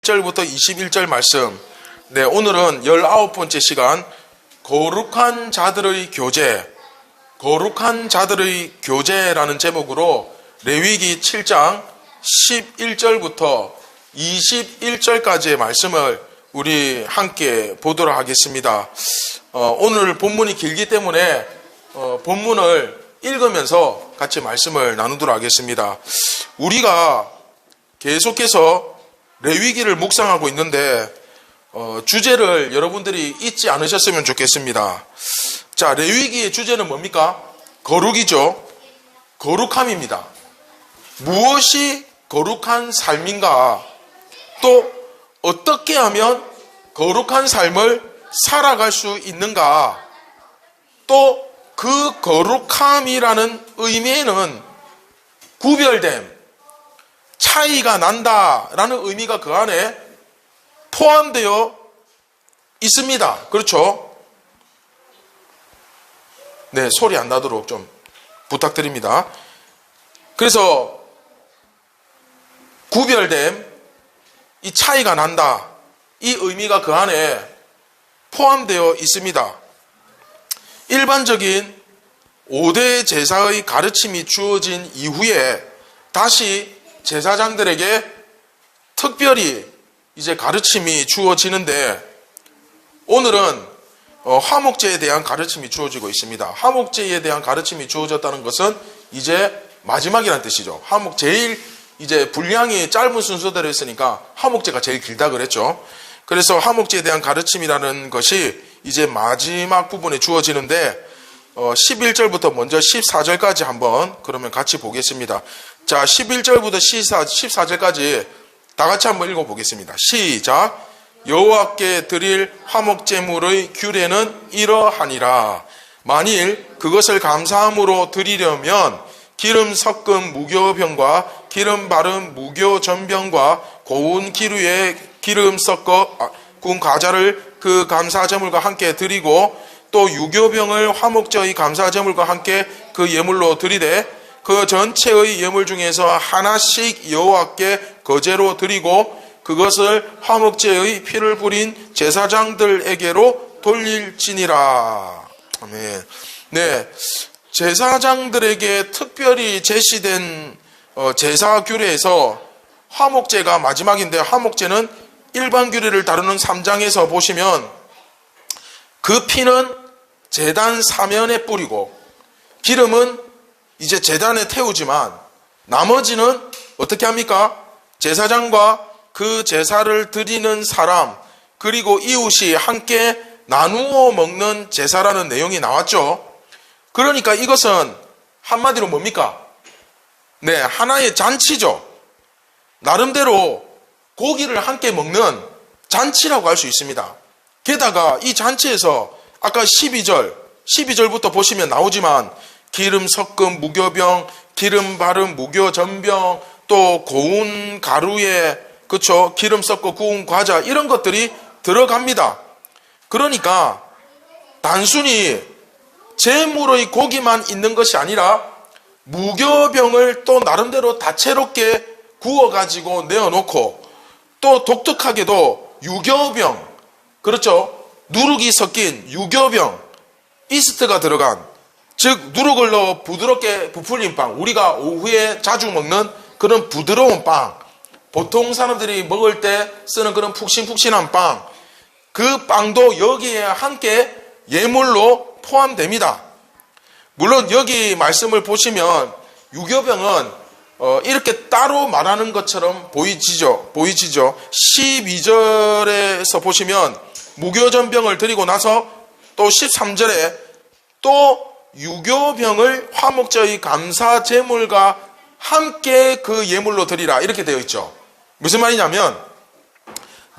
17절부터 21절 말씀. 네, 오늘은 19번째 시간, 거룩한 자들의 교제, 거룩한 자들의 교제라는 제목으로 레위기 7장 11절부터 21절까지의 말씀을 우리 함께 보도록 하겠습니다. 오늘 본문이 길기 때문에 본문을 읽으면서 같이 말씀을 나누도록 하겠습니다. 우리가 계속해서 레위기를 묵상하고 있는데 주제를 여러분들이 잊지 않으셨으면 좋겠습니다. 자, 레위기의 주제는 뭡니까? 거룩이죠. 거룩함입니다. 무엇이 거룩한 삶인가? 또 어떻게 하면 거룩한 삶을 살아갈 수 있는가? 또 그 거룩함이라는 의미에는 구별됨, 차이가 난다라는 의미가 그 안에 포함되어 있습니다. 그렇죠? 네, 소리 안 나도록 좀 부탁드립니다. 그래서 구별됨, 이 차이가 난다, 이 의미가 그 안에 포함되어 있습니다. 일반적인 5대 제사의 가르침이 주어진 이후에 다시 제사장들에게 특별히 이제 가르침이 주어지는데, 오늘은 화목제에 대한 가르침이 주어지고 있습니다. 화목제에 대한 가르침이 주어졌다는 것은 이제 마지막이라는 뜻이죠. 제일 이제 분량이 짧은 순서대로 했으니까 화목제가 제일 길다 그랬죠. 그래서 화목제에 대한 가르침이라는 것이 이제 마지막 부분에 주어지는데 11절부터 먼저 14절까지 한번 그러면 같이 보겠습니다. 자, 11절부터 14절까지 다 같이 한번 읽어보겠습니다. 시작. 여호와께 드릴 화목제물의 규례는 이러하니라. 만일 그것을 감사함으로 드리려면 기름 섞은 무교병과 기름 바른 무교전병과 고운 기루에 기름 섞어 구운 과자를 그 감사제물과 함께 드리고, 또 유교병을 화목제의 감사제물과 함께 그 예물로 드리되 그 전체의 예물 중에서 하나씩 여호와께 거제로 드리고 그것을 화목제의 피를 뿌린 제사장들에게로 돌릴지니라. 아멘. 네, 제사장들에게 특별히 제시된 제사 규례에서 화목제가 마지막인데, 화목제는 일반 규례를 다루는 3장에서 보시면 그 피는 제단 사면에 뿌리고 기름은 이제 제단에 태우지만 나머지는 어떻게 합니까? 제사장과 그 제사를 드리는 사람 그리고 이웃이 함께 나누어 먹는 제사라는 내용이 나왔죠. 그러니까 이것은 한마디로 뭡니까? 네, 하나의 잔치죠. 나름대로 고기를 함께 먹는 잔치라고 할 수 있습니다. 게다가 이 잔치에서 아까 12절부터 보시면 나오지만 기름 섞은 무교병, 기름 바른 무교전병, 또 고운 가루에 그쵸, 기름 섞고 구운 과자, 이런 것들이 들어갑니다. 그러니까 단순히 제물의 고기만 있는 것이 아니라 무교병을 또 나름대로 다채롭게 구워가지고 내어놓고, 또 독특하게도 유교병, 그렇죠, 누룩이 섞인 유교병, 이스트가 들어간, 즉 누룩을 넣어 부드럽게 부풀린 빵, 우리가 오후에 자주 먹는 그런 부드러운 빵, 보통 사람들이 먹을 때 쓰는 그런 푹신푹신한 빵, 그 빵도 여기에 함께 예물로 포함됩니다. 물론 여기 말씀을 보시면 유교병은 이렇게 따로 말하는 것처럼 보이지죠. 12절에서 보시면 무교전병을 드리고 나서 또 13절에 또 유교병을 화목제의 감사제물과 함께 그 예물로 드리라, 이렇게 되어 있죠. 무슨 말이냐면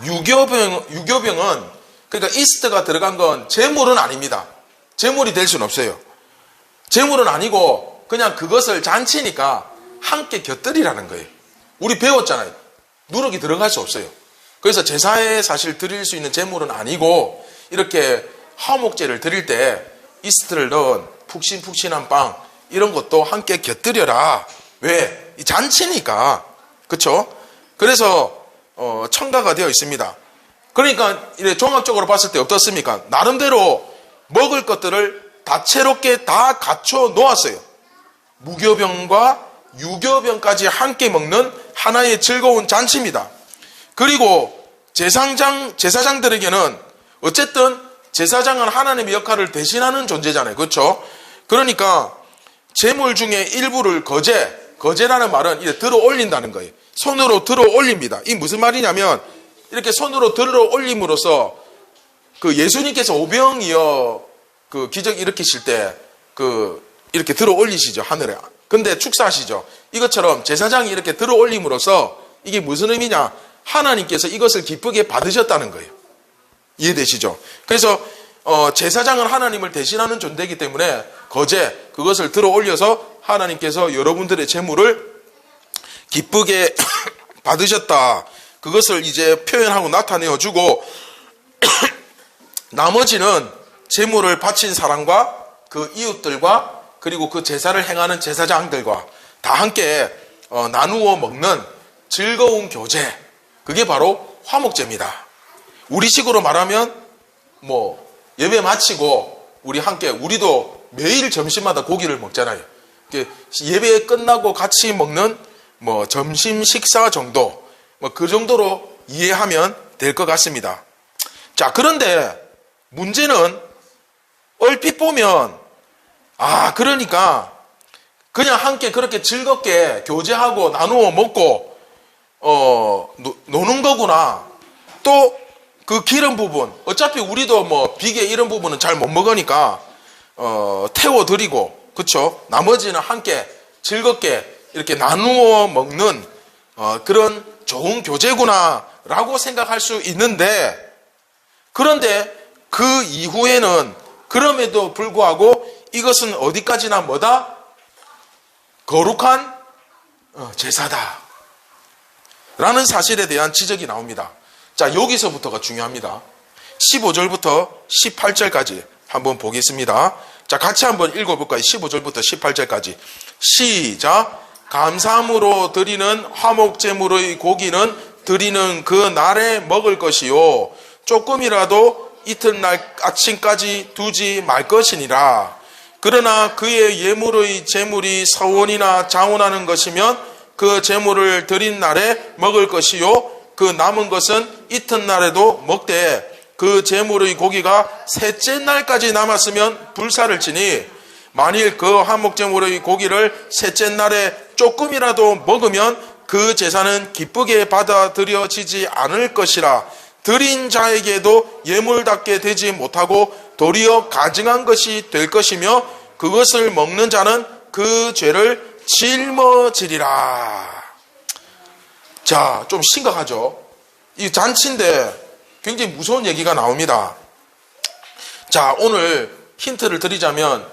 유교병은 그러니까 이스트가 들어간 건 제물은 아닙니다. 제물이 될 수는 없어요. 제물은 아니고 그냥 그것을 잔치니까 함께 곁들이라는 거예요. 우리 배웠잖아요. 누룩이 들어갈 수 없어요. 그래서 제사에 사실 드릴 수 있는 제물은 아니고, 이렇게 화목제를 드릴 때 이스트를 넣은 푹신푹신한 빵, 이런 것도 함께 곁들여라. 왜? 이 잔치니까. 그쵸? 그래서 첨가가 되어 있습니다. 그러니까 이래 종합적으로 봤을 때 어떻습니까? 나름대로 먹을 것들을 다채롭게 다 갖춰 놓았어요. 무교병과 유교병까지 함께 먹는 하나의 즐거운 잔치입니다. 그리고 제사장들에게는 어쨌든 제사장은 하나님의 역할을 대신하는 존재잖아요. 그렇죠? 그러니까 제물 중에 일부를 거제라는 말은 이렇게 들어 올린다는 거예요. 손으로 들어 올립니다. 이 무슨 말이냐면 이렇게 손으로 들어 올림으로써 그 예수님께서 오병이어 그 기적 일으키실 때 이렇게 들어 올리시죠, 하늘에. 근데 축사하시죠. 이것처럼 제사장이 이렇게 들어 올림으로써 이게 무슨 의미냐? 하나님께서 이것을 기쁘게 받으셨다는 거예요. 이해되시죠? 그래서 제사장은 하나님을 대신하는 존재이기 때문에 그것을 들어 올려서 하나님께서 여러분들의 재물을 기쁘게 받으셨다. 그것을 이제 표현하고 나타내어 주고 나머지는 재물을 바친 사람과 그 이웃들과 그리고 그 제사를 행하는 제사장들과 다 함께 나누어 먹는 즐거운 교제, 그게 바로 화목제입니다. 우리식으로 말하면 예배 마치고 우리도 매일 점심마다 고기를 먹잖아요. 예배 끝나고 같이 먹는 점심 식사 정도, 그 정도로 이해하면 될 것 같습니다. 자, 그런데 문제는 얼핏 보면 그러니까 그냥 함께 그렇게 즐겁게 교제하고 나누어 먹고 노는 거구나. 또 그 기름 부분, 어차피 우리도 비계 이런 부분은 잘 못 먹으니까 태워드리고, 그쵸? 나머지는 함께 즐겁게 이렇게 나누어 먹는 그런 좋은 교제구나 라고 생각할 수 있는데, 그런데 그 이후에는 그럼에도 불구하고 이것은 어디까지나 거룩한 제사다 라는 사실에 대한 지적이 나옵니다. 자, 여기서부터가 중요합니다. 15절부터 18절까지 한번 보겠습니다. 자, 같이 한번 읽어볼까요? 15절부터 18절까지 시작. 감사함으로 드리는 화목제물의 고기는 드리는 그 날에 먹을 것이요 조금이라도 이튿날 아침까지 두지 말 것이니라. 그러나 그의 예물의 제물이 서원이나 자원하는 것이면 그 제물을 드린 날에 먹을 것이요 그 남은 것은 이튿날에도 먹되 그 제물의 고기가 셋째 날까지 남았으면 불사를 치니 만일 그 화목제물의 고기를 셋째 날에 조금이라도 먹으면 그 제사는 기쁘게 받아들여지지 않을 것이라. 드린 자에게도 예물답게 되지 못하고 도리어 가증한 것이 될 것이며 그것을 먹는 자는 그 죄를 짊어지리라. 자, 좀 심각하죠? 이 잔치인데 굉장히 무서운 얘기가 나옵니다. 자, 오늘 힌트를 드리자면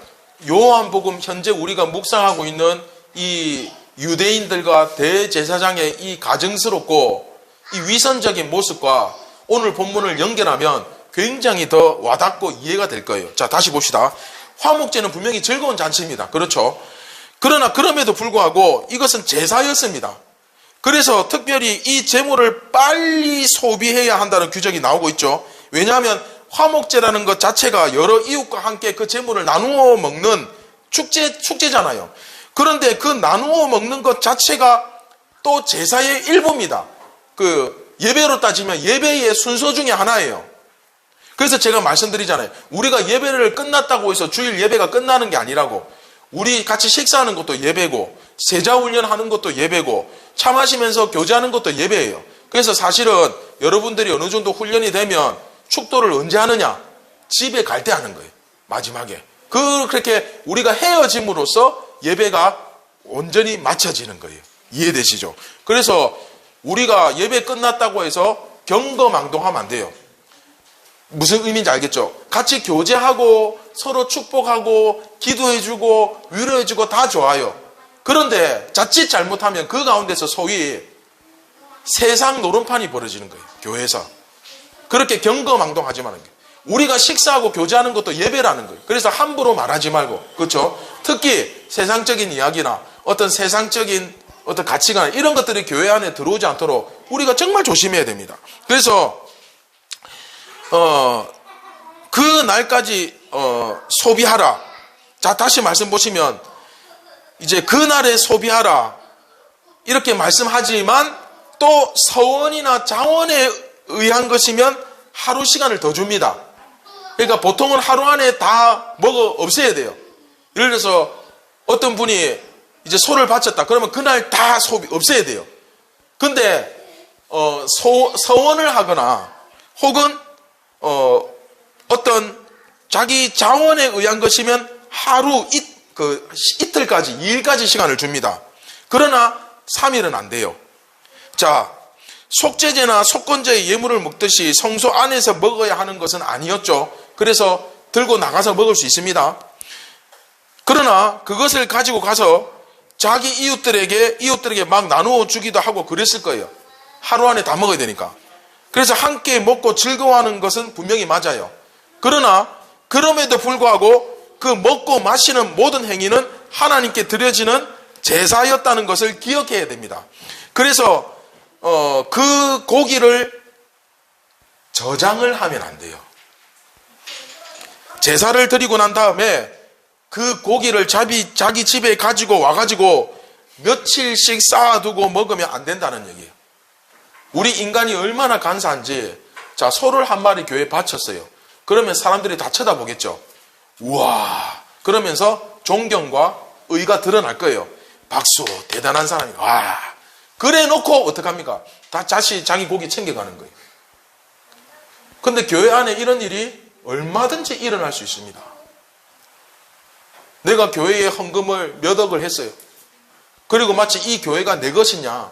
요한복음 현재 우리가 묵상하고 있는 이 유대인들과 대제사장의 이 가증스럽고 이 위선적인 모습과 오늘 본문을 연결하면 굉장히 더 와닿고 이해가 될 거예요. 자, 다시 봅시다. 화목제는 분명히 즐거운 잔치입니다. 그렇죠? 그러나 그럼에도 불구하고 이것은 제사였습니다. 그래서 특별히 이 제물을 빨리 소비해야 한다는 규정이 나오고 있죠. 왜냐하면 화목제라는 것 자체가 여러 이웃과 함께 그 제물을 나누어 먹는 축제잖아요. 그런데 그 나누어 먹는 것 자체가 또 제사의 일부입니다. 그 예배로 따지면 예배의 순서 중에 하나예요. 그래서 제가 말씀드리잖아요. 우리가 예배를 끝났다고 해서 주일 예배가 끝나는 게 아니라고. 우리 같이 식사하는 것도 예배고 세자훈련 하는 것도 예배고 차 마시면서 교제하는 것도 예배예요. 그래서 사실은 여러분들이 어느 정도 훈련이 되면 축도를 언제 하느냐? 집에 갈 때 하는 거예요. 마지막에. 그렇게 우리가 헤어짐으로써 예배가 온전히 마쳐지는 거예요. 이해되시죠? 그래서 우리가 예배 끝났다고 해서 경거망동하면 안 돼요. 무슨 의미인지 알겠죠? 같이 교제하고 서로 축복하고 기도해주고 위로해주고 다 좋아요. 그런데 자칫 잘못하면 그 가운데서 소위 세상 노름판이 벌어지는 거예요. 교회에서. 그렇게 경거망동하지 마는 거예요. 우리가 식사하고 교제하는 것도 예배라는 거예요. 그래서 함부로 말하지 말고, 그렇죠? 특히 세상적인 이야기나 어떤 세상적인 어떤 가치관 이런 것들이 교회 안에 들어오지 않도록 우리가 정말 조심해야 됩니다. 그래서 그 날까지 소비하라. 자, 다시 말씀 보시면 이제 그날에 소비하라 이렇게 말씀하지만 또 서원이나 자원에 의한 것이면 하루 시간을 더 줍니다. 그러니까 보통은 하루 안에 다 먹어 없애야 돼요. 예를 들어서 어떤 분이 이제 소를 바쳤다. 그러면 그날 다 소비 없애야 돼요. 근데 서원을 하거나 혹은 어떤 자기 자원에 의한 것이면 하루 이틀까지 2일까지 시간을 줍니다. 그러나 3일은 안 돼요. 자, 속죄제나 속건제의 예물을 먹듯이 성소 안에서 먹어야 하는 것은 아니었죠. 그래서 들고 나가서 먹을 수 있습니다. 그러나 그것을 가지고 가서 자기 이웃들에게 막 나누어 주기도 하고 그랬을 거예요. 하루 안에 다 먹어야 되니까. 그래서 함께 먹고 즐거워하는 것은 분명히 맞아요. 그러나 그럼에도 불구하고 그 먹고 마시는 모든 행위는 하나님께 드려지는 제사였다는 것을 기억해야 됩니다. 그래서 그 고기를 저장을 하면 안 돼요. 제사를 드리고 난 다음에 그 고기를 자기 집에 가지고 와가지고 며칠씩 쌓아두고 먹으면 안 된다는 얘기예요. 우리 인간이 얼마나 간사한지, 자, 소를 한 마리 교회에 바쳤어요. 그러면 사람들이 다 쳐다보겠죠. 우와, 그러면서 존경과 의가 드러날 거예요. 박수, 대단한 사람이. 와, 그래 놓고 어떡합니까? 다 자기 고기 챙겨가는 거예요. 근데 교회 안에 이런 일이 얼마든지 일어날 수 있습니다. 내가 교회에 헌금을 몇 억을 했어요. 그리고 마치 이 교회가 내 것이냐,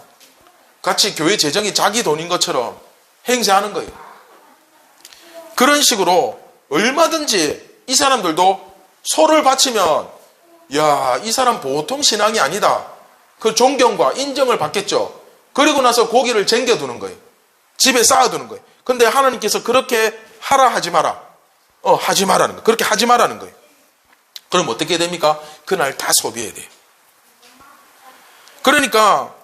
같이 교회 재정이 자기 돈인 것처럼 행세하는 거예요. 그런 식으로 얼마든지 이 사람들도 소를 바치면, 야, 이 사람 보통 신앙이 아니다, 그 존경과 인정을 받겠죠. 그리고 나서 고기를 쟁겨두는 거예요. 집에 쌓아두는 거예요. 근데 하나님께서 그렇게 하라 하지 마라, 하지 마라는 거예요. 그렇게 하지 마라는 거예요. 그럼 어떻게 됩니까? 그날 다 소비해야 돼요. 그러니까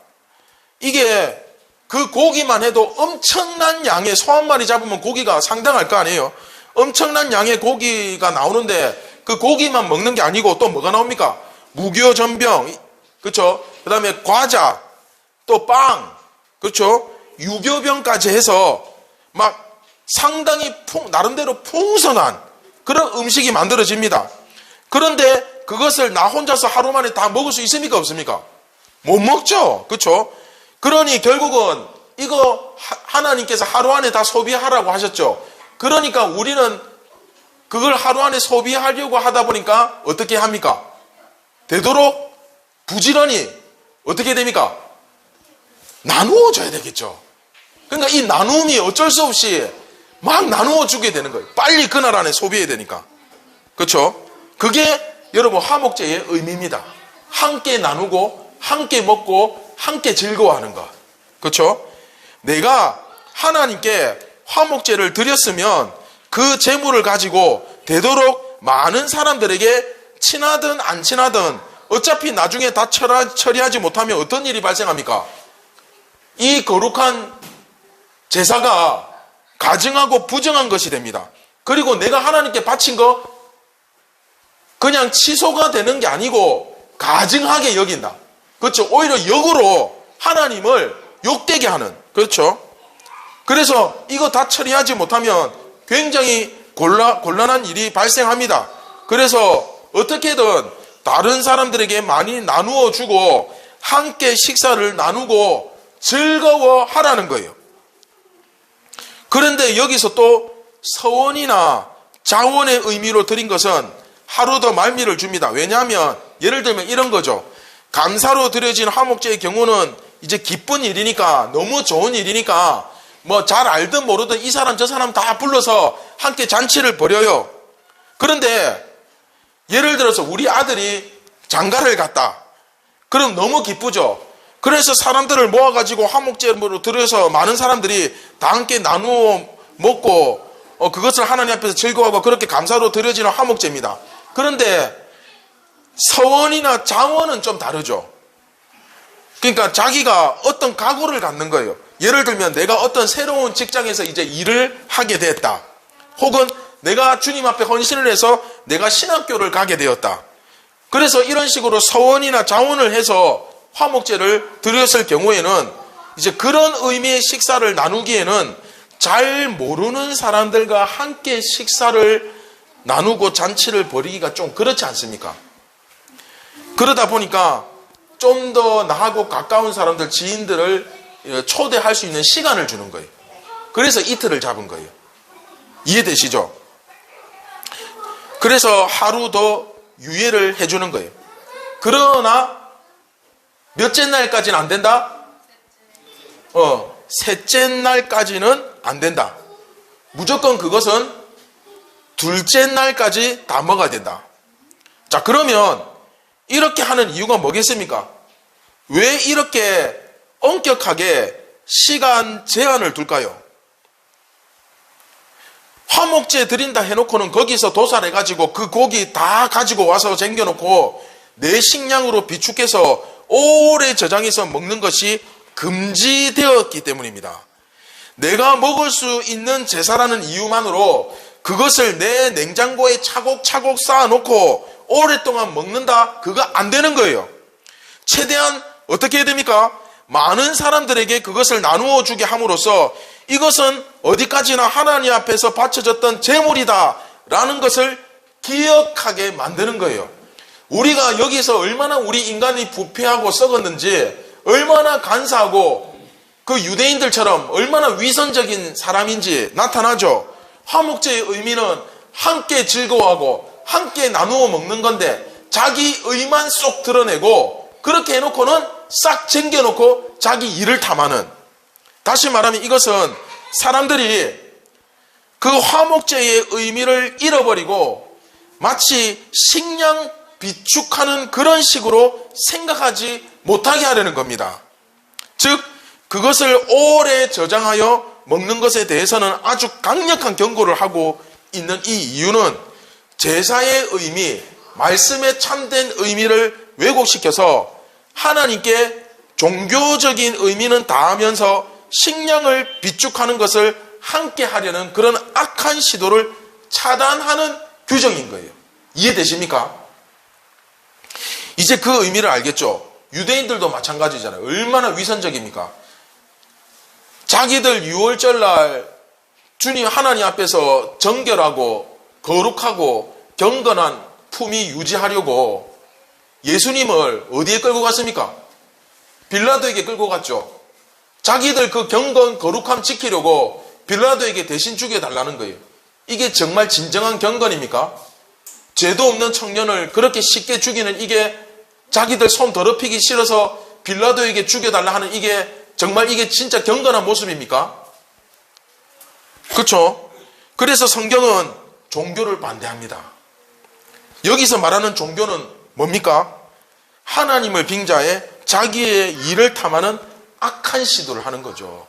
이게 그 고기만 해도 엄청난 양의 소 한 마리 잡으면 고기가 상당할 거 아니에요. 엄청난 양의 고기가 나오는데 그 고기만 먹는 게 아니고 또 뭐가 나옵니까? 무교 전병, 그렇죠? 그 다음에 과자, 또 빵, 그렇죠? 유교병까지 해서 막 상당히 나름대로 풍성한 그런 음식이 만들어집니다. 그런데 그것을 나 혼자서 하루 만에 다 먹을 수 있습니까? 없습니까? 못 먹죠. 그렇죠? 그러니 결국은 이거 하나님께서 하루 안에 다 소비하라고 하셨죠. 그러니까 우리는 그걸 하루 안에 소비하려고 하다 보니까 어떻게 합니까? 되도록 부지런히 어떻게 됩니까? 나누어 줘야 되겠죠. 그러니까 이 나눔이 어쩔 수 없이 막 나누어 주게 되는 거예요. 빨리 그날 안에 소비해야 되니까. 그렇죠? 그게 여러분 화목제의 의미입니다. 함께 나누고 함께 먹고 함께 즐거워하는 것. 그렇죠? 내가 하나님께 화목제를 드렸으면 그 제물을 가지고 되도록 많은 사람들에게 친하든 안 친하든 어차피 나중에 다 처리하지 못하면 어떤 일이 발생합니까? 이 거룩한 제사가 가증하고 부정한 것이 됩니다. 그리고 내가 하나님께 바친 거 그냥 취소가 되는 게 아니고 가증하게 여긴다. 그렇죠? 오히려 역으로 하나님을 욕되게 하는. 그렇죠? 그래서 이거 다 처리하지 못하면 굉장히 곤란한 일이 발생합니다. 그래서 어떻게든 다른 사람들에게 많이 나누어 주고 함께 식사를 나누고 즐거워하라는 거예요. 그런데 여기서 또 서원이나 자원의 의미로 드린 것은 하루 더 말미를 줍니다. 왜냐하면 예를 들면 이런 거죠. 감사로 드려진 화목제의 경우는 이제 기쁜 일이니까, 너무 좋은 일이니까 뭐 잘 알든 모르든 이 사람 저 사람 다 불러서 함께 잔치를 벌여요. 그런데 예를 들어서 우리 아들이 장가를 갔다. 그럼 너무 기쁘죠. 그래서 사람들을 모아가지고 화목제로 드려서 많은 사람들이 다 함께 나누어 먹고 그것을 하나님 앞에서 즐거워하고 그렇게 감사로 드려지는 화목제입니다. 그런데 서원이나 자원은 좀 다르죠. 그러니까 자기가 어떤 각오를 갖는 거예요. 예를 들면 내가 어떤 새로운 직장에서 이제 일을 하게 됐다. 혹은 내가 주님 앞에 헌신을 해서 내가 신학교를 가게 되었다. 그래서 이런 식으로 서원이나 자원을 해서 화목제를 드렸을 경우에는 이제 그런 의미의 식사를 나누기에는 잘 모르는 사람들과 함께 식사를 나누고 잔치를 벌이기가 좀 그렇지 않습니까? 그러다 보니까 좀 더 나하고 가까운 사람들, 지인들을 초대할 수 있는 시간을 주는 거예요. 그래서 이틀을 잡은 거예요. 이해되시죠? 그래서 하루 더 유예를 해주는 거예요. 그러나 몇째 날까지는 안 된다? 셋째 날까지는 안 된다. 무조건 그것은 둘째 날까지 다 먹어야 된다. 자, 그러면 이렇게 하는 이유가 뭐겠습니까? 왜 이렇게 엄격하게 시간 제한을 둘까요? 화목제 드린다 해놓고는 거기서 도살해가지고 그 고기 다 가지고 와서 쟁겨놓고 내 식량으로 비축해서 오래 저장해서 먹는 것이 금지되었기 때문입니다. 내가 먹을 수 있는 제사라는 이유만으로 그것을 내 냉장고에 차곡차곡 쌓아놓고 오랫동안 먹는다? 그거 안 되는 거예요. 최대한 어떻게 해야 됩니까? 많은 사람들에게 그것을 나누어 주게 함으로써 이것은 어디까지나 하나님 앞에서 바쳐졌던 제물이다 라는 것을 기억하게 만드는 거예요. 우리가 여기서 얼마나 우리 인간이 부패하고 썩었는지, 얼마나 간사하고 그 유대인들처럼 얼마나 위선적인 사람인지 나타나죠. 화목제의 의미는 함께 즐거워하고 함께 나누어 먹는 건데 자기 의만 쏙 드러내고 그렇게 해놓고는 싹 쟁겨놓고 자기 일을 탐하는, 다시 말하면 이것은 사람들이 그 화목제의 의미를 잃어버리고 마치 식량 비축하는 그런 식으로 생각하지 못하게 하려는 겁니다. 즉 그것을 오래 저장하여 먹는 것에 대해서는 아주 강력한 경고를 하고 있는 이 이유는 제사의 의미, 말씀의 참된 의미를 왜곡시켜서 하나님께 종교적인 의미는 다하면서 식량을 비축하는 것을 함께 하려는 그런 악한 시도를 차단하는 규정인 거예요. 이해되십니까? 이제 그 의미를 알겠죠? 유대인들도 마찬가지잖아요. 얼마나 위선적입니까? 자기들 유월절 날 주님 하나님 앞에서 정결하고 거룩하고 경건한 품위 유지하려고 예수님을 어디에 끌고 갔습니까? 빌라도에게 끌고 갔죠. 자기들 그 경건 거룩함 지키려고 빌라도에게 대신 죽여달라는 거예요. 이게 정말 진정한 경건입니까? 죄도 없는 청년을 그렇게 쉽게 죽이는, 이게 자기들 손 더럽히기 싫어서 빌라도에게 죽여달라 하는, 이게 정말 이게 진짜 경건한 모습입니까? 그렇죠? 그래서 성경은 종교를 반대합니다. 여기서 말하는 종교는 뭡니까? 하나님을 빙자해 자기의 일을 탐하는 악한 시도를 하는 거죠.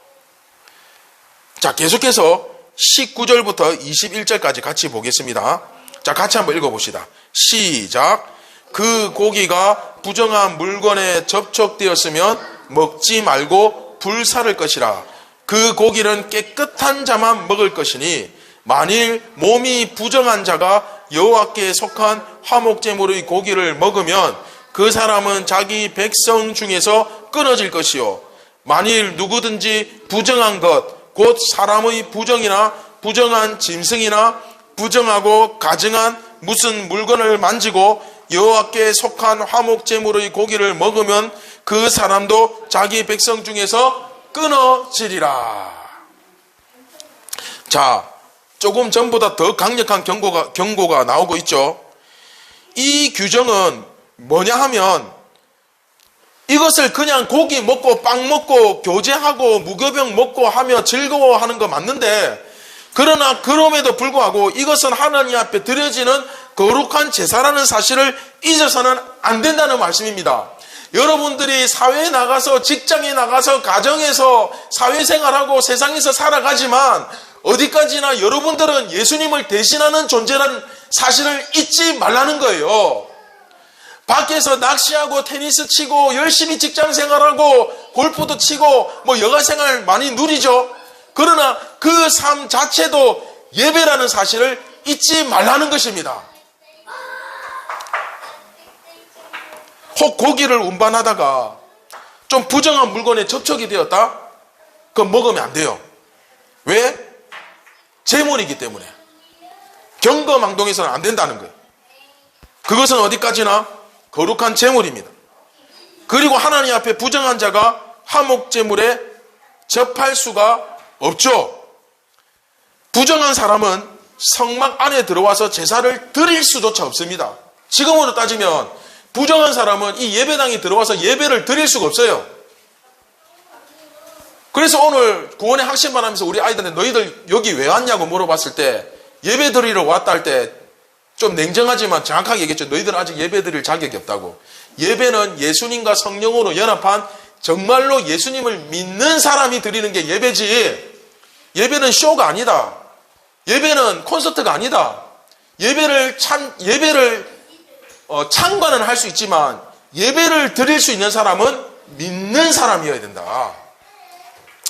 자, 계속해서 19절부터 21절까지 같이 보겠습니다. 자, 같이 한번 읽어봅시다. 시작. 그 고기가 부정한 물건에 접촉되었으면 먹지 말고 불사를 것이라. 그 고기는 깨끗한 자만 먹을 것이니 만일 몸이 부정한 자가 여호와께 속한 화목제물의 고기를 먹으면 그 사람은 자기 백성 중에서 끊어질 것이요, 만일 누구든지 부정한 것, 곧 사람의 부정이나 부정한 짐승이나 부정하고 가증한 무슨 물건을 만지고 여호와께 속한 화목제물의 고기를 먹으면 그 사람도 자기 백성 중에서 끊어지리라. 자, 조금 전보다 더 강력한 경고가 나오고 있죠. 이 규정은 뭐냐 하면 이것을 그냥 고기 먹고 빵 먹고 교제하고 무교병 먹고 하며 즐거워하는 거 맞는데, 그러나 그럼에도 불구하고 이것은 하나님 앞에 드려지는 거룩한 제사라는 사실을 잊어서는 안 된다는 말씀입니다. 여러분들이 사회에 나가서, 직장에 나가서, 가정에서 사회생활하고 세상에서 살아가지만 어디까지나 여러분들은 예수님을 대신하는 존재라는 사실을 잊지 말라는 거예요. 밖에서 낚시하고 테니스 치고 열심히 직장 생활하고 골프도 치고 뭐 여가 생활 많이 누리죠. 그러나 그 삶 자체도 예배라는 사실을 잊지 말라는 것입니다. 혹 고기를 운반하다가 좀 부정한 물건에 접촉이 되었다? 그건 먹으면 안 돼요. 왜? 제물이기 때문에. 경거망동해서는 안 된다는 거예요. 그것은 어디까지나 거룩한 제물입니다. 그리고 하나님 앞에 부정한 자가 화목제물에 접할 수가 없죠. 부정한 사람은 성막 안에 들어와서 제사를 드릴 수조차 없습니다. 지금으로 따지면 부정한 사람은 이 예배당에 들어와서 예배를 드릴 수가 없어요. 그래서 오늘 구원의 학신반 하면서 우리 아이들한테 너희들 여기 왜 왔냐고 물어봤을 때 예배 드리러 왔다 할 때 좀 냉정하지만 정확하게 얘기했죠. 너희들은 아직 예배 드릴 자격이 없다고. 예배는 예수님과 성령으로 연합한 정말로 예수님을 믿는 사람이 드리는 게 예배지. 예배는 쇼가 아니다. 예배는 콘서트가 아니다. 예배를 참관은 할 수 있지만 예배를 드릴 수 있는 사람은 믿는 사람이어야 된다.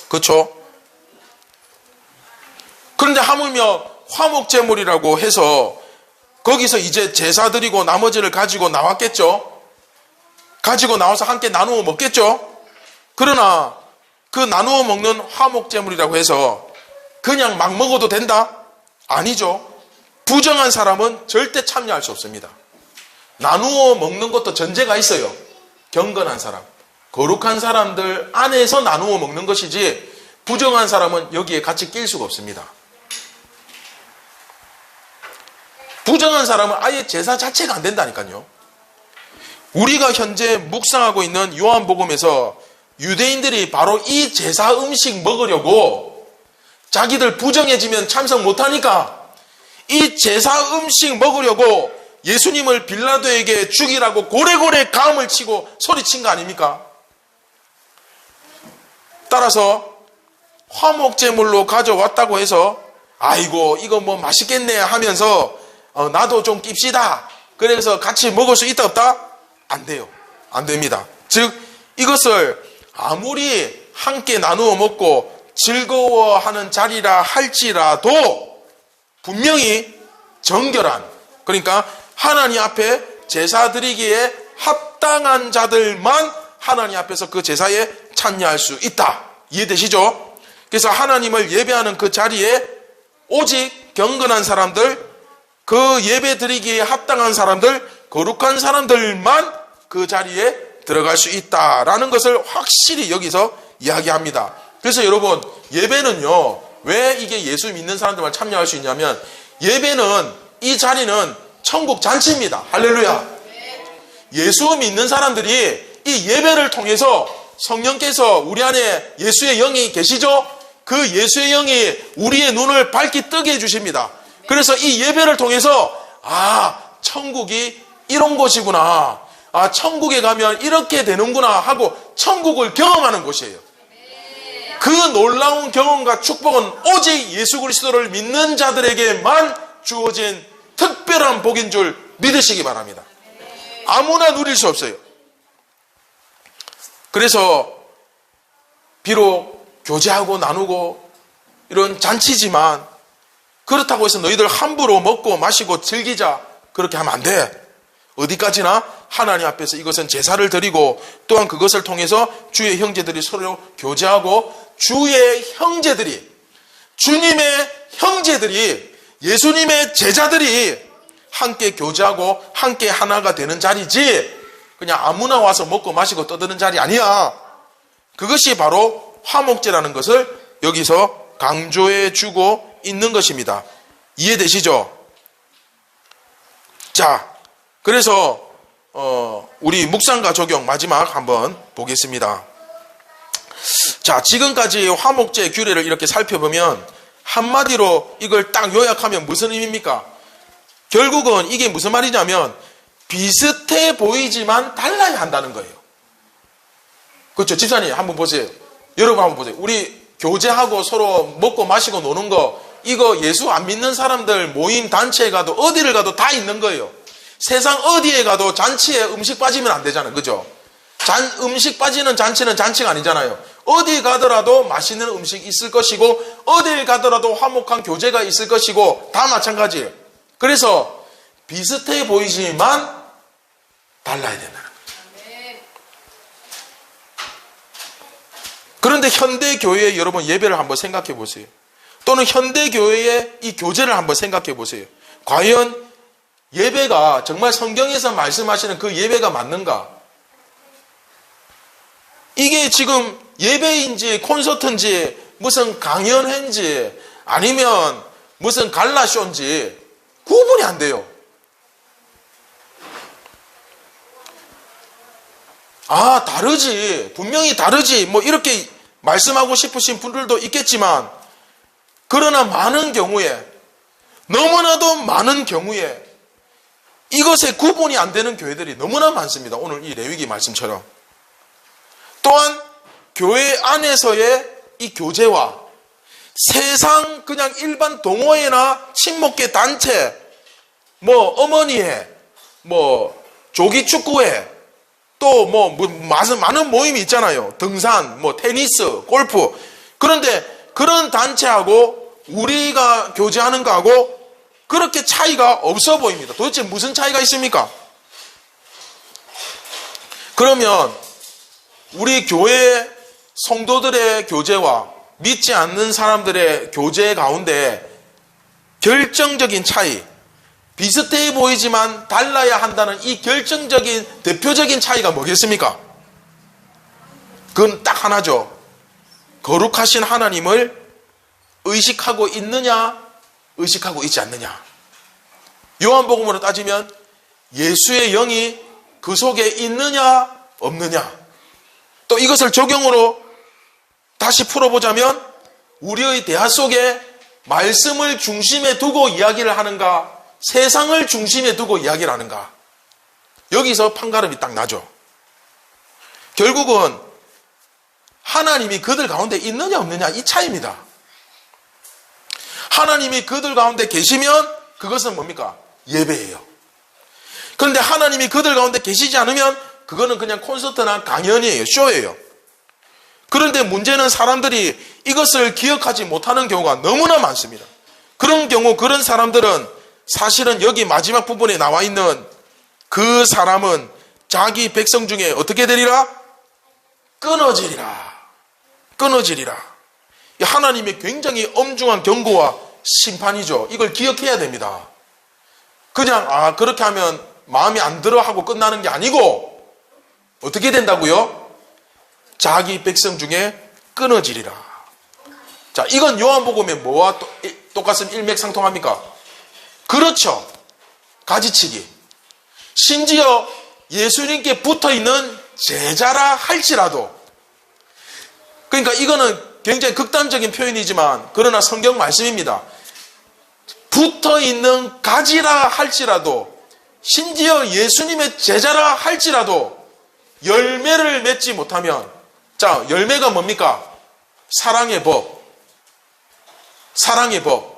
그렇죠? 그런데 하물며 화목제물이라고 해서 거기서 이제 제사 드리고 나머지를 가지고 나왔겠죠? 가지고 나와서 함께 나누어 먹겠죠? 그러나 그 나누어 먹는 화목제물이라고 해서 그냥 막 먹어도 된다? 아니죠. 부정한 사람은 절대 참여할 수 없습니다. 나누어 먹는 것도 전제가 있어요. 경건한 사람, 거룩한 사람들 안에서 나누어 먹는 것이지 부정한 사람은 여기에 같이 낄 수가 없습니다. 부정한 사람은 아예 제사 자체가 안 된다니까요. 우리가 현재 묵상하고 있는 요한복음에서 유대인들이 바로 이 제사 음식 먹으려고 자기들 부정해지면 참석 못하니까 이 제사 음식 먹으려고 예수님을 빌라도에게 죽이라고 고래고래 가음을 치고 소리친 거 아닙니까? 따라서 화목제물로 가져왔다고 해서 아이고 이거 뭐 맛있겠네 하면서 나도 좀 낍시다. 그래서 같이 먹을 수 있다 없다? 안 돼요. 안 됩니다. 즉 이것을 아무리 함께 나누어 먹고 즐거워하는 자리라 할지라도 분명히 정결한, 그러니까 하나님 앞에 제사 드리기에 합당한 자들만 하나님 앞에서 그 제사에 참여할 수 있다. 이해되시죠? 그래서 하나님을 예배하는 그 자리에 오직 경건한 사람들, 그 예배 드리기에 합당한 사람들, 거룩한 사람들만 그 자리에 들어갈 수 있다라는 것을 확실히 여기서 이야기합니다. 그래서 여러분, 예배는요, 왜 이게 예수 믿는 사람들만 참여할 수 있냐면, 예배는, 이 자리는 천국 잔치입니다. 할렐루야. 예수 믿는 사람들이 이 예배를 통해서 성령께서 우리 안에 예수의 영이 계시죠? 그 예수의 영이 우리의 눈을 밝게 뜨게 해주십니다. 그래서 이 예배를 통해서 천국이 이런 곳이구나, 천국에 가면 이렇게 되는구나 하고 천국을 경험하는 곳이에요. 그 놀라운 경험과 축복은 오직 예수 그리스도를 믿는 자들에게만 주어진 특별한 복인 줄 믿으시기 바랍니다. 아무나 누릴 수 없어요. 그래서 비록 교제하고 나누고 이런 잔치지만 그렇다고 해서 너희들 함부로 먹고 마시고 즐기자, 그렇게 하면 안 돼. 어디까지나 하나님 앞에서 이것은 제사를 드리고 또한 그것을 통해서 주의 형제들이 서로 교제하고 주의 형제들이, 주님의 형제들이, 예수님의 제자들이 함께 교제하고 함께 하나가 되는 자리지 그냥 아무나 와서 먹고 마시고 떠드는 자리 아니야. 그것이 바로 화목제라는 것을 여기서 강조해 주고 있는 것입니다. 이해되시죠? 자, 그래서 우리 묵상과 적용 마지막 한번 보겠습니다. 자, 지금까지 화목제 규례를 이렇게 살펴보면 한마디로 이걸 딱 요약하면 무슨 의미입니까? 결국은 이게 무슨 말이냐면 비슷해 보이지만 달라야 한다는 거예요. 그렇죠? 집사님 한번 보세요. 여러분 한번 보세요. 우리 교제하고 서로 먹고 마시고 노는 거, 이거 예수 안 믿는 사람들 모임 단체에 가도 어디를 가도 다 있는 거예요. 세상 어디에 가도 잔치에 음식 빠지면 안 되잖아요. 그죠? 음식 빠지는 잔치는 잔치가 아니잖아요. 어디 가더라도 맛있는 음식이 있을 것이고, 어딜 가더라도 화목한 교제가 있을 것이고, 다 마찬가지예요. 그래서 비슷해 보이지만 달라야 된다는 거예요. 그런데 현대교회의 여러분 예배를 한번 생각해 보세요. 또는 현대교회의 이 교제를 한번 생각해 보세요. 과연 예배가 정말 성경에서 말씀하시는 그 예배가 맞는가? 이게 지금 예배인지 콘서트인지 무슨 강연회인지 아니면 무슨 갈라쇼인지 구분이 안 돼요. 아, 다르지. 분명히 다르지. 뭐 이렇게 말씀하고 싶으신 분들도 있겠지만, 그러나 많은 경우에, 너무나도 많은 경우에 이것에 구분이 안 되는 교회들이 너무나 많습니다. 오늘 이 레위기 말씀처럼. 또한 교회 안에서의 이 교제와 세상 그냥 일반 동호회나 친목계 단체, 뭐 어머니회, 뭐 조기축구회, 또 뭐 많은 모임이 있잖아요. 등산, 뭐 테니스, 골프. 그런데 그런 단체하고 우리가 교제하는 거하고 그렇게 차이가 없어 보입니다. 도대체 무슨 차이가 있습니까? 그러면 우리 교회 성도들의 교제와 믿지 않는 사람들의 교제 가운데 결정적인 차이, 비슷해 보이지만 달라야 한다는 이 결정적인 대표적인 차이가 뭐겠습니까? 그건 딱 하나죠. 거룩하신 하나님을 의식하고 있느냐, 의식하고 있지 않느냐. 요한복음으로 따지면 예수의 영이 그 속에 있느냐, 없느냐. 또 이것을 적용으로 다시 풀어보자면 우리의 대화 속에 말씀을 중심에 두고 이야기를 하는가, 세상을 중심에 두고 이야기를 하는가. 여기서 판가름이 딱 나죠. 결국은 하나님이 그들 가운데 있느냐 없느냐 이 차이입니다. 하나님이 그들 가운데 계시면 그것은 뭡니까? 예배예요. 그런데 하나님이 그들 가운데 계시지 않으면 그거는 그냥 콘서트나 강연이에요. 쇼예요. 그런데 문제는 사람들이 이것을 기억하지 못하는 경우가 너무나 많습니다. 그런 경우 그런 사람들은 사실은 여기 마지막 부분에 나와 있는 그 사람은 자기 백성 중에 어떻게 되리라? 끊어지리라. 끊어지리라. 하나님의 굉장히 엄중한 경고와 심판이죠. 이걸 기억해야 됩니다. 그냥 그렇게 하면 마음에 안 들어 하고 끝나는 게 아니고 어떻게 된다고요? 자기 백성 중에 끊어지리라. 자, 이건 요한복음에 뭐와 똑같은 일맥상통합니까? 그렇죠. 가지치기. 심지어 예수님께 붙어있는 제자라 할지라도, 그러니까 이거는 굉장히 극단적인 표현이지만 그러나 성경 말씀입니다. 붙어있는 가지라 할지라도, 심지어 예수님의 제자라 할지라도 열매를 맺지 못하면, 자, 열매가 뭡니까? 사랑의 법. 사랑의 법.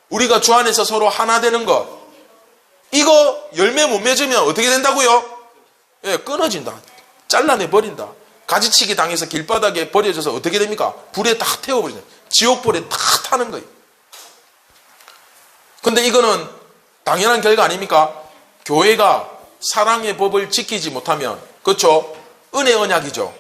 우리가 주 안에서 서로 하나 되는 것. 이거 열매 못 맺으면 어떻게 된다고요? 예, 끊어진다. 잘라내 버린다. 가지치기 당해서 길바닥에 버려져서 어떻게 됩니까? 불에 다 태워버린다. 지옥불에 다 타는 거예요. 근데 이거는 당연한 결과 아닙니까? 교회가 사랑의 법을 지키지 못하면, 그렇죠? 은혜 언약이죠.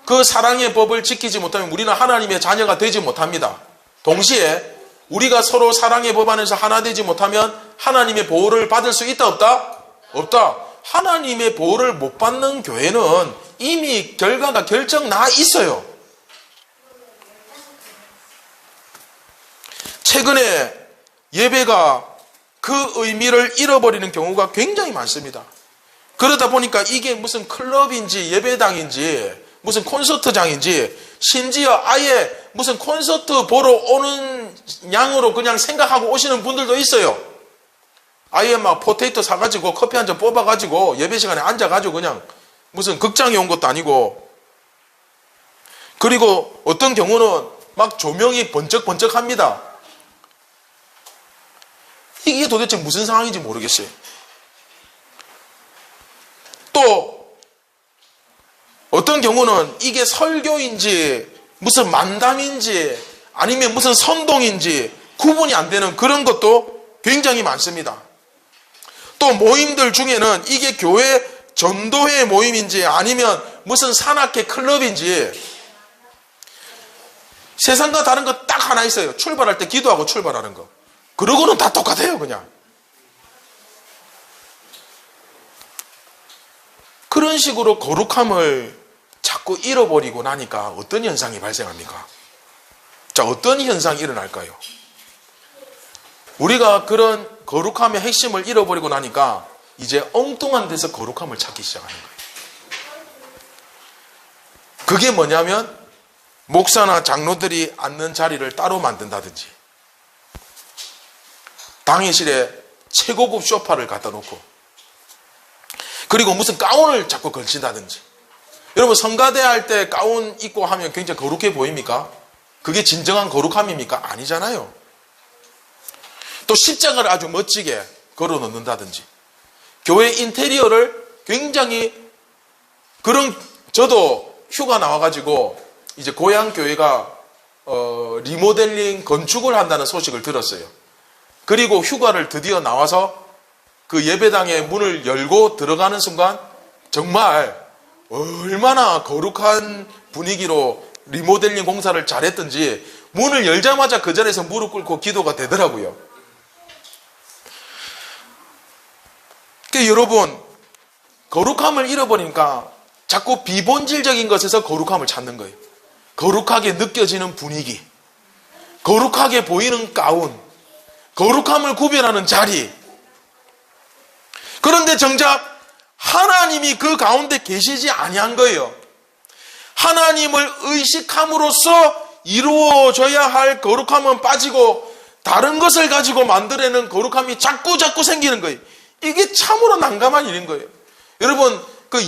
그 사랑의 법을 지키지 못하면 우리는 하나님의 자녀가 되지 못합니다. 동시에 우리가 서로 사랑의 법 안에서 하나 되지 못하면 하나님의 보호를 받을 수 있다 없다? 없다. 하나님의 보호를 못 받는 교회는 이미 결과가 결정 나 있어요. 최근에 예배가 그 의미를 잃어버리는 경우가 굉장히 많습니다. 그러다 보니까 이게 무슨 클럽인지 예배당인지 무슨 콘서트장인지, 심지어 아예 무슨 콘서트 보러 오는 양으로 그냥 생각하고 오시는 분들도 있어요. 아예 막 포테이토 사가지고 커피 한 잔 뽑아가지고 예배 시간에 앉아가지고 그냥 무슨 극장에 온 것도 아니고, 그리고 어떤 경우는 막 조명이 번쩍번쩍합니다. 이게 도대체 무슨 상황인지 모르겠어요. 또 어떤 경우는 이게 설교인지 무슨 만담인지 아니면 무슨 선동인지 구분이 안 되는 그런 것도 굉장히 많습니다. 또 모임들 중에는 이게 교회 전도회 모임인지 아니면 무슨 산악회 클럽인지 세상과 다른 거 딱 하나 있어요. 출발할 때 기도하고 출발하는 거. 그러고는 다 똑같아요, 그냥. 그런 식으로 거룩함을 자꾸 잃어버리고 나니까 어떤 현상이 발생합니까? 자, 어떤 현상이 일어날까요? 우리가 그런 거룩함의 핵심을 잃어버리고 나니까 이제 엉뚱한 데서 거룩함을 찾기 시작하는 거예요. 그게 뭐냐면 목사나 장로들이 앉는 자리를 따로 만든다든지 당회실에 최고급 소파를 갖다 놓고 그리고 무슨 가운을 자꾸 걸친다든지. 여러분 성가대 할 때 가운 입고 하면 굉장히 거룩해 보입니까? 그게 진정한 거룩함입니까? 아니잖아요. 또 십자가를 아주 멋지게 걸어 놓는다든지 교회 인테리어를 굉장히 저도 휴가 나와가지고 이제 고향 교회가 리모델링 건축을 한다는 소식을 들었어요. 그리고 휴가를 드디어 나와서 그 예배당의 문을 열고 들어가는 순간 정말 얼마나 거룩한 분위기로 리모델링 공사를 잘했던지 문을 열자마자 그 자리에서 무릎 꿇고 기도가 되더라고요. 그러니까 여러분 거룩함을 잃어버리니까 자꾸 비본질적인 것에서 거룩함을 찾는 거예요. 거룩하게 느껴지는 분위기, 거룩하게 보이는 가운, 거룩함을 구별하는 자리. 그런데 정작 하나님이 그 가운데 계시지 아니한 거예요. 하나님을 의식함으로써 이루어져야 할 거룩함은 빠지고 다른 것을 가지고 만들어내는 거룩함이 자꾸 생기는 거예요. 이게 참으로 난감한 일인 거예요. 여러분 그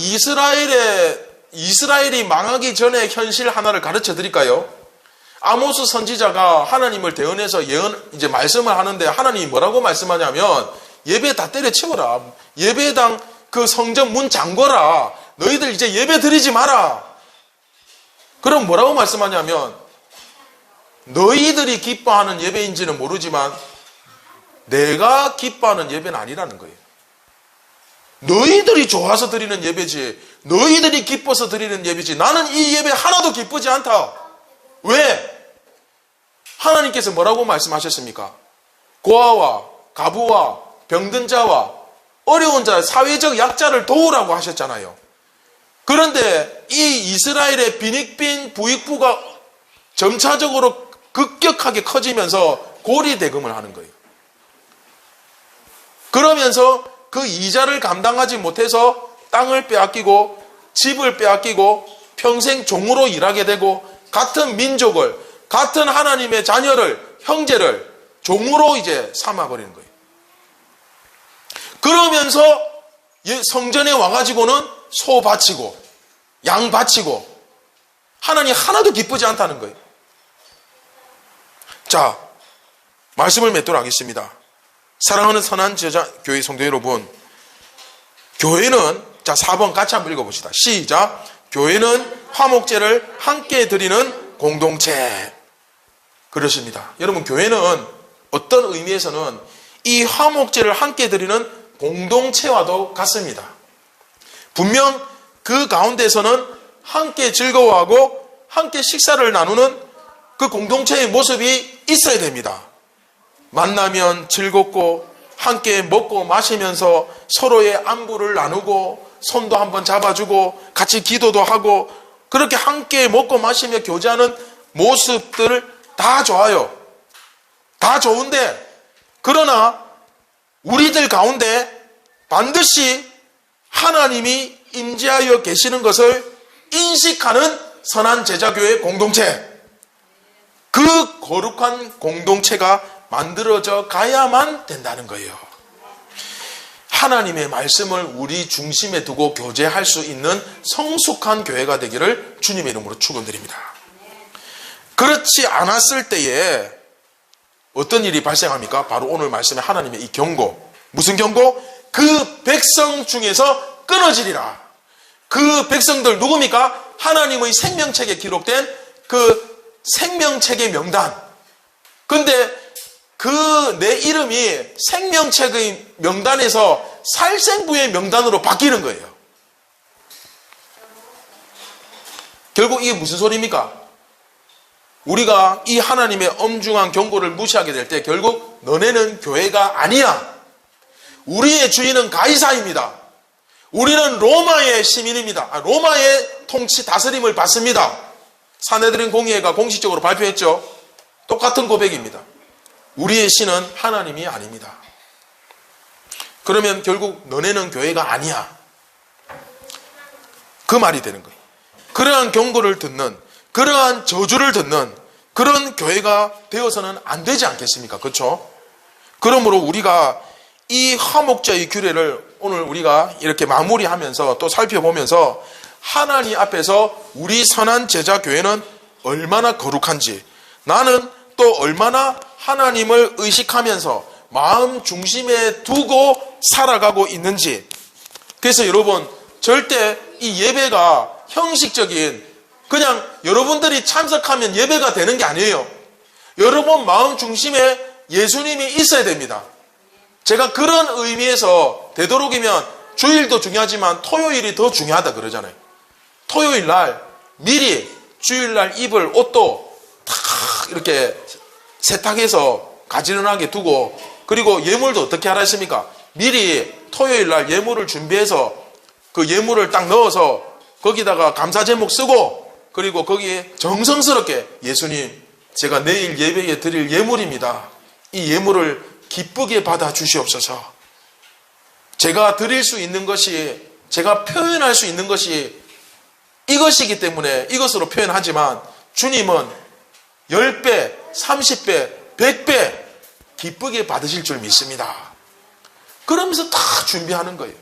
이스라엘이 망하기 전에 현실 하나를 가르쳐 드릴까요? 아모스 선지자가 하나님을 대언해서 이제 말씀을 하는데 하나님이 뭐라고 말씀하냐면 예배 다 때려치워라. 예배당 그 성전 문 잠궈라. 너희들 이제 예배 드리지 마라. 그럼 뭐라고 말씀하냐면 너희들이 기뻐하는 예배인지는 모르지만 내가 기뻐하는 예배는 아니라는 거예요. 너희들이 좋아서 드리는 예배지 너희들이 기뻐서 드리는 예배지 나는 이 예배 하나도 기쁘지 않다. 왜? 하나님께서 뭐라고 말씀하셨습니까? 고아와 가부와 병든 자와 어려운 자, 사회적 약자를 도우라고 하셨잖아요. 그런데 이 이스라엘의 빈익빈 부익부가 점차적으로 급격하게 커지면서 고리대금을 하는 거예요. 그러면서 그 이자를 감당하지 못해서 땅을 빼앗기고 집을 빼앗기고 평생 종으로 일하게 되고 같은 민족을, 같은 하나님의 자녀를, 형제를 종으로 이제 삼아버리는 거예요. 그러면서 성전에 와가지고는 소 바치고 양 바치고 하나님 하나도 기쁘지 않다는 거예요. 자, 말씀을 맺도록 하겠습니다. 사랑하는 선한 제자 교회 성도 여러분, 교회는, 자 4번 같이 한번 읽어봅시다. 시작. 교회는 화목제를 함께 드리는 공동체. 그렇습니다. 여러분 교회는 어떤 의미에서는 이 화목제를 함께 드리는 공동체와도 같습니다. 분명 그 가운데서는 함께 즐거워하고 함께 식사를 나누는 그 공동체의 모습이 있어야 됩니다. 만나면 즐겁고 함께 먹고 마시면서 서로의 안부를 나누고 손도 한번 잡아주고 같이 기도도 하고 그렇게 함께 먹고 마시며 교제하는 모습들 다 좋아요. 다 좋은데 그러나 우리들 가운데 반드시 하나님이 임재하여 계시는 것을 인식하는 선한 제자교회 공동체, 그 거룩한 공동체가 만들어져 가야만 된다는 거예요. 하나님의 말씀을 우리 중심에 두고 교제할 수 있는 성숙한 교회가 되기를 주님의 이름으로 축원드립니다. 그렇지 않았을 때에 어떤 일이 발생합니까? 바로 오늘 말씀에 하나님의 이 경고. 무슨 경고? 그 백성 중에서 끊어지리라. 그 백성들 누굽니까? 하나님의 생명책에 기록된 그 생명책의 명단. 근데 그 내 이름이 생명책의 명단에서 살생부의 명단으로 바뀌는 거예요. 결국 이게 무슨 소리입니까? 우리가 이 하나님의 엄중한 경고를 무시하게 될 때 결국 너네는 교회가 아니야. 우리의 주인은 가이사입니다. 우리는 로마의 시민입니다. 로마의 통치 다스림을 받습니다. 산헤드린 공의회가 공식적으로 발표했죠. 똑같은 고백입니다. 우리의 신은 하나님이 아닙니다. 그러면 결국 너네는 교회가 아니야. 그 말이 되는 거예요. 그러한 경고를 듣는, 그러한 저주를 듣는 그런 교회가 되어서는 안 되지 않겠습니까? 그렇죠? 그러므로 우리가 이 화목제의 규례를 오늘 우리가 이렇게 마무리하면서 또 살펴보면서 하나님 앞에서 우리 선한 제자 교회는 얼마나 거룩한지, 나는 또 얼마나 하나님을 의식하면서 마음 중심에 두고 살아가고 있는지. 그래서 여러분, 절대 이 예배가 형식적인 그냥 여러분들이 참석하면 예배가 되는 게 아니에요. 여러분 마음 중심에 예수님이 있어야 됩니다. 제가 그런 의미에서 되도록이면 주일도 중요하지만 토요일이 더 중요하다 그러잖아요. 토요일 날 미리 주일날 입을 옷도 탁 이렇게 세탁해서 가지런하게 두고, 그리고 예물도 어떻게 하라 했습니까? 미리 토요일 날 예물을 준비해서 그 예물을 딱 넣어서 거기다가 감사 제목 쓰고, 그리고 거기에 정성스럽게 예수님, 제가 내일 예배에 드릴 예물입니다. 이 예물을 기쁘게 받아 주시옵소서. 제가 드릴 수 있는 것이, 제가 표현할 수 있는 것이 이것이기 때문에 이것으로 표현하지만 주님은 10배, 30배, 100배 기쁘게 받으실 줄 믿습니다. 그러면서 다 준비하는 거예요.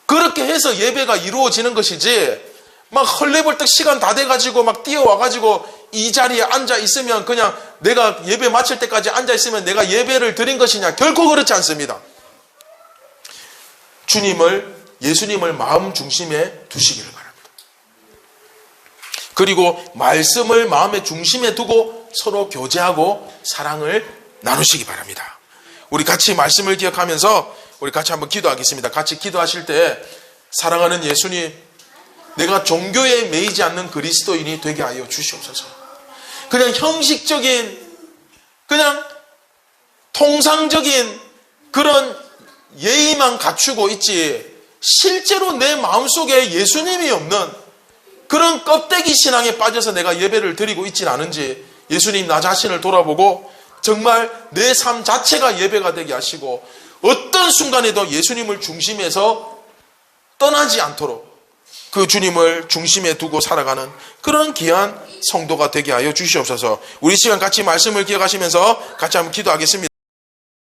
그렇게 해서 예배가 이루어지는 것이지, 막 헐레벌떡 시간 다 돼가지고 막 뛰어와가지고 이 자리에 앉아 있으면 그냥 내가 예배 마칠 때까지 앉아 있으면 내가 예배를 드린 것이냐? 결코 그렇지 않습니다. 예수님을 마음 중심에 두시기를 바랍니다. 그리고 말씀을 마음의 중심에 두고 서로 교제하고 사랑을 나누시기 바랍니다. 우리 같이 말씀을 기억하면서 우리 같이 한번 기도하겠습니다. 같이 기도하실 때, 사랑하는 예수님, 내가 종교에 매이지 않는 그리스도인이 되게 하여 주시옵소서. 그냥 형식적인, 그냥 통상적인 그런 예의만 갖추고 있지, 실제로 내 마음속에 예수님이 없는 그런 껍데기 신앙에 빠져서 내가 예배를 드리고 있지는 않은지, 예수님 나 자신을 돌아보고 정말 내 삶 자체가 예배가 되게 하시고 어떤 순간에도 예수님을 중심에서 떠나지 않도록 그 주님을 중심에 두고 살아가는 그런 귀한 성도가 되게 하여 주시옵소서. 우리 시간 같이 말씀을 기억하시면서 같이 한번 기도하겠습니다.